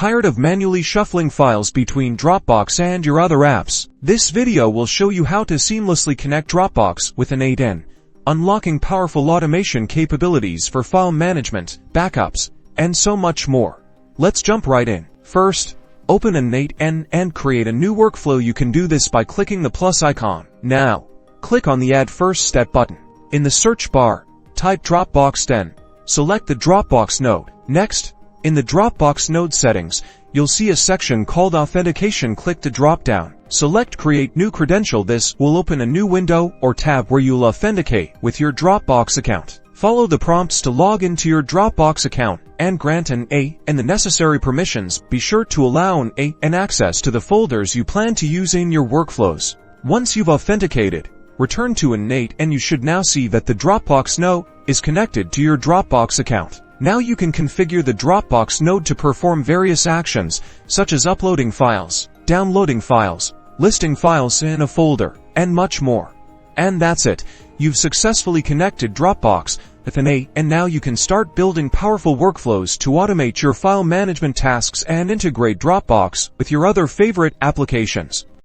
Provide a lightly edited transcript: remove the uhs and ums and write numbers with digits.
Tired of manually shuffling files between Dropbox and your other apps? This video will show you how to seamlessly connect Dropbox with N8n, unlocking powerful automation capabilities for file management, backups, and so much more. Let's jump right in. First, open N8n and create a new workflow. You can do this by clicking the plus icon. Now, click on the Add First Step button. In the search bar, type Dropbox N. Select the Dropbox Node. Next, in the Dropbox Node settings, you'll see a section called Authentication. Click the drop-down. Select Create New Credential. This will open a new window or tab where you'll authenticate with your Dropbox account. Follow the prompts to log into your Dropbox account and grant N8n the necessary permissions. Be sure to allow N8n access to the folders you plan to use in your workflows. Once you've authenticated, return to N8n and you should now see that the Dropbox Node is connected to your Dropbox account. Now you can configure the Dropbox Node to perform various actions, such as uploading files, downloading files, listing files in a folder, and much more. And that's it. You've successfully connected Dropbox with N8n, and now you can start building powerful workflows to automate your file management tasks and integrate Dropbox with your other favorite applications.